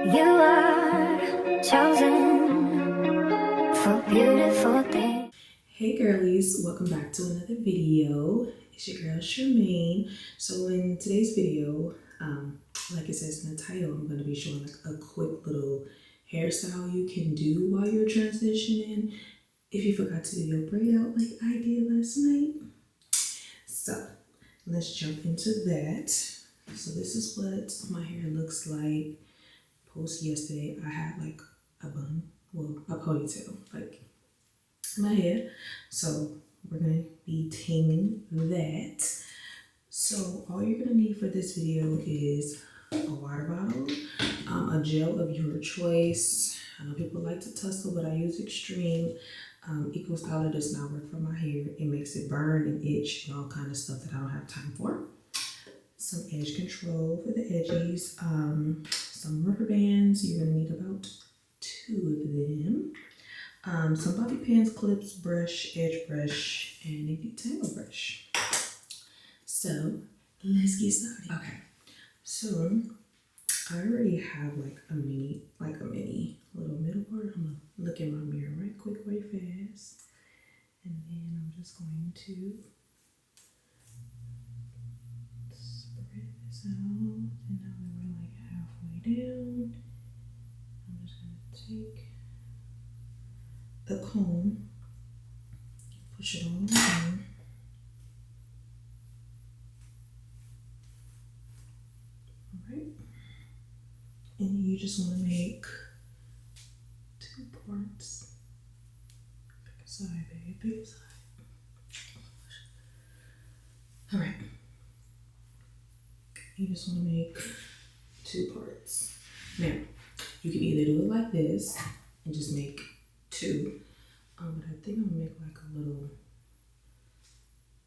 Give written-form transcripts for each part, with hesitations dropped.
You are chosen for beautiful things. Hey girlies, welcome back to another video. It's your girl Charmaine. So in today's video, like it says in the title, I'm going to be showing like a quick little hairstyle you can do while you're transitioning if you forgot to do your braid out like I did last night. So let's jump into that. So this is what my hair looks like post yesterday. I had like a bun, well, a ponytail, like my hair. So we're gonna be taming that. So all you're gonna need for this video is a water bottle, a gel of your choice. I know people like to tussle, but I use Extreme. Eco Styler does not work for my hair. It makes it burn and itch and all kind of stuff that I don't have time for. Some edge control for the edges. Some rubber bands. You're gonna need about 2 of them. Some bobby pins, clips, brush, edge brush, and a detangle brush. So let's get started. Okay, so I already have like a mini little middle part. I'm gonna look in my mirror right quick, right fast, and then I'm just going to spread this out. And now that we're like halfway down, I'm just gonna take the comb, push it all down. Alright. And you just want to make 2 parts. Pick a side, baby, pick a side. Alright. You just want to make 2 parts. Now, you can either do it like this and just make 2. But I think I'm gonna make like a little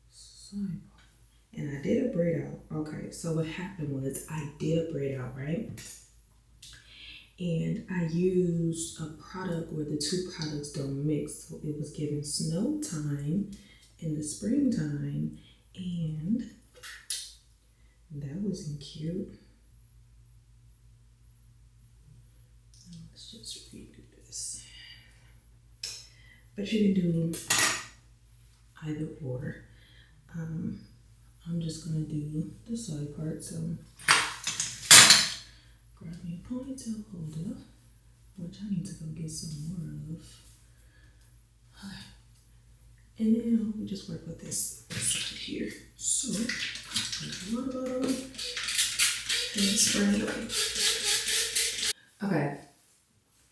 side part. And I did a braid out. Okay, so what happened was I did a braid out, right? And I used a product where the 2 products don't mix. So it was giving snow time in the springtime, and that wasn't cute. Let's just redo this. But you can do either or. I'm just gonna do the side part. So grab me a ponytail holder, which I need to go get some more of. Okay. And then we just work with this side here. So put a water bottle and spray it. Okay.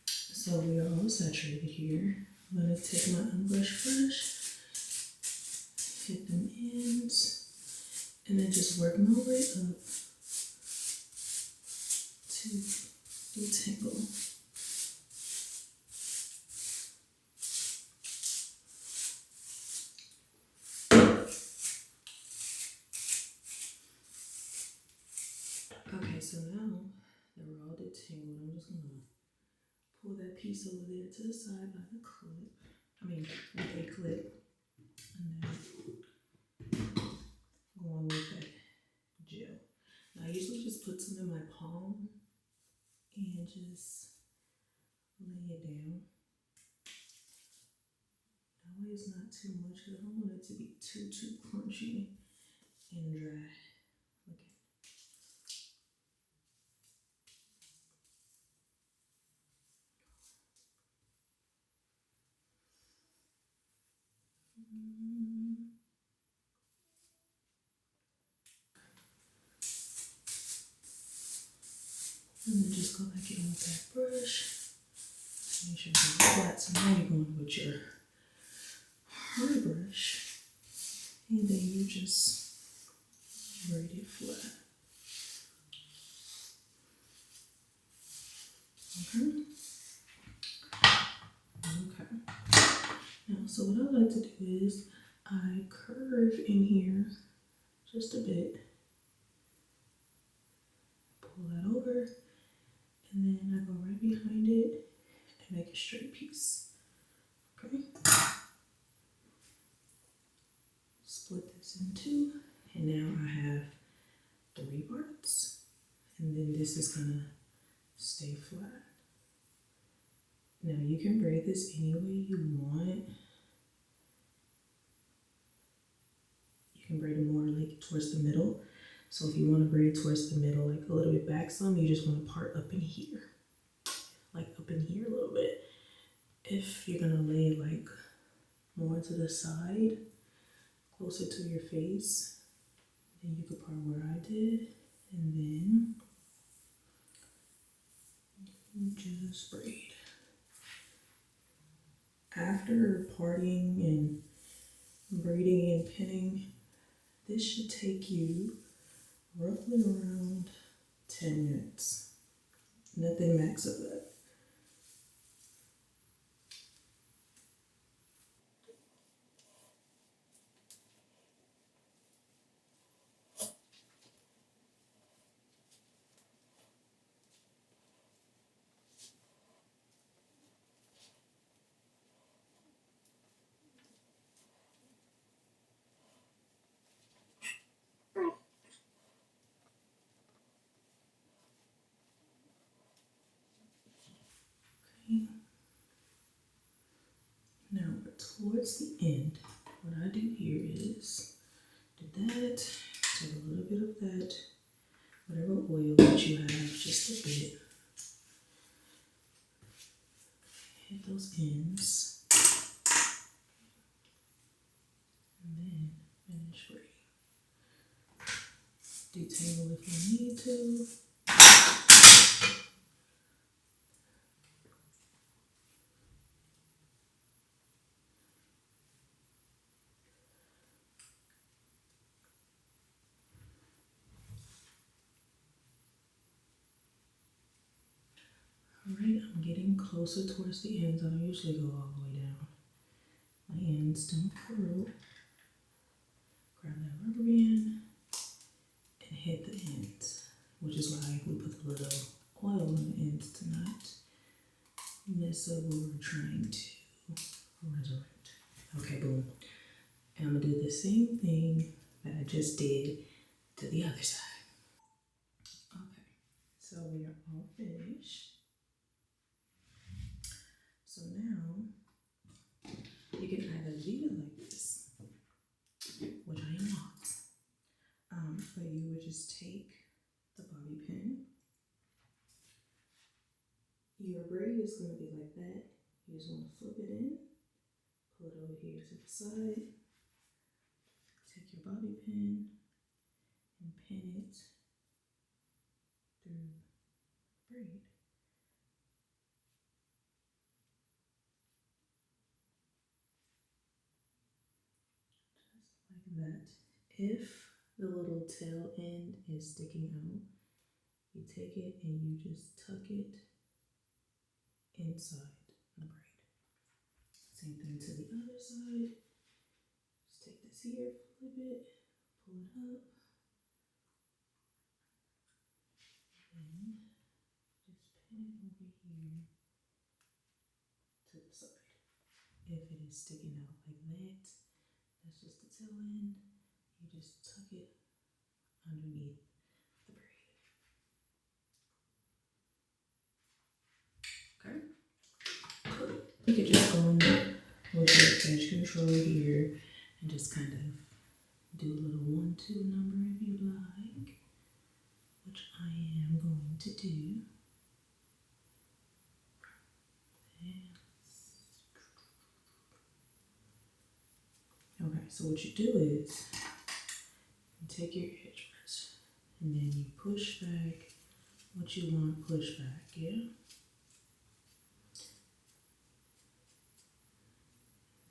So we are all saturated here. I'm gonna take my unbrushed brush, hit them ends, and then just work my way up to detangle. Okay, so now that we're all detangled, I'm just gonna pull that piece over there to the side like a clip. With a clip, and then go on with that gel. Now I usually just put some in my palm and just lay it down. That way it's not too much because I don't want it to be too crunchy and dry. Okay. And then just go back in with that brush. Make sure it's flat. So now you're going with your hard brush, and then you just braid it flat. Okay. Now, so what I like to do is I curve in here just a bit, pull that over, and then I go right behind it and make a straight piece. Okay. Split this in 2, and now I have 3 parts, and then this is gonna stay flat. Now you can braid this any way you want. You can braid it more like towards the middle. So if you want to braid towards the middle, like a little bit back some, you just want to part up in here. Like up in here a little bit. If you're gonna lay it like more to the side, closer to your face, then you could part where I did, and then you just braid. After parting and braiding and pinning, this should take you roughly around 10 minutes. Nothing max of that. Okay. Now, towards the end, what I do here is do that, take a little bit of that, whatever oil that you have, just a bit, hit those ends, and then finish braiding. Detangle if you need to. Alright, I'm getting closer towards the ends. I don't usually go all the way down. My ends don't curl. Grab that rubber band and hit the ends, which is why we put the little oil on the ends to not mess up what we're trying to resurrect. Okay, boom. And I'm gonna do the same thing that I just did to the other side. Okay, so we are all finished. So now you can either leave it like this, which I am not, but you would just take the bobby pin. Your braid is going to be like that. You just want to flip it in, pull it over here to the side, take your bobby pin and pin it through the braid. Just like that. If the little tail end is sticking out, you take it and you just tuck it inside the braid. Same thing to the other side. Just take this here, flip it, pull it up, and just pin it over here to the side. If it is sticking out like that, that's just the tail end. You just tuck it underneath the braid. Okay? Cool. You could just go in with your edge control here and just kind of do a little 1-2 number if you'd like, which I am going to do. Okay, so what you do is you take your edge press and then you push back what you want to push back, yeah?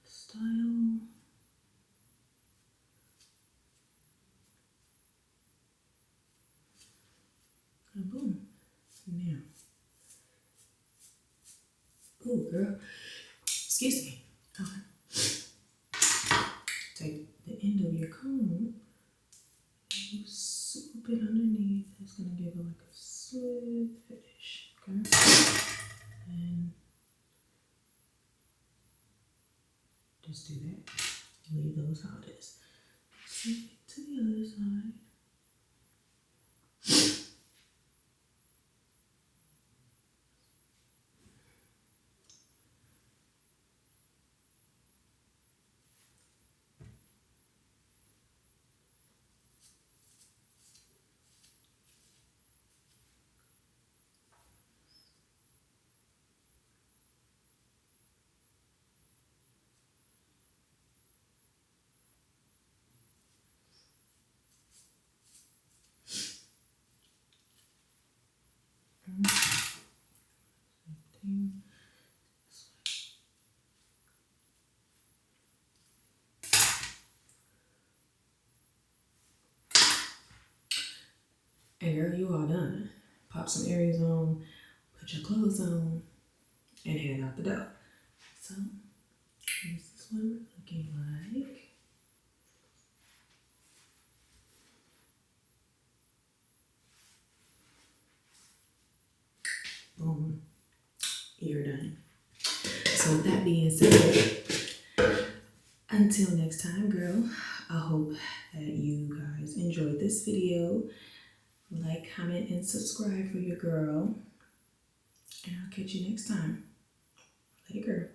Style. And boom. Now. Oh, girl. Excuse me. Okay. Take the end of your comb and you swoop it underneath. That's going to give it like a smooth finish. Okay? And just do that. Leave those how it is. Flip it to the other side. you all done. Pop some earrings on, put your clothes on, and head out the door. So this is what we're looking like. Boom, you're done. So with that being said, until next time, girl, I hope that you guys enjoyed this video. Like, comment, and subscribe for your girl. And I'll catch you next time. Later, girl.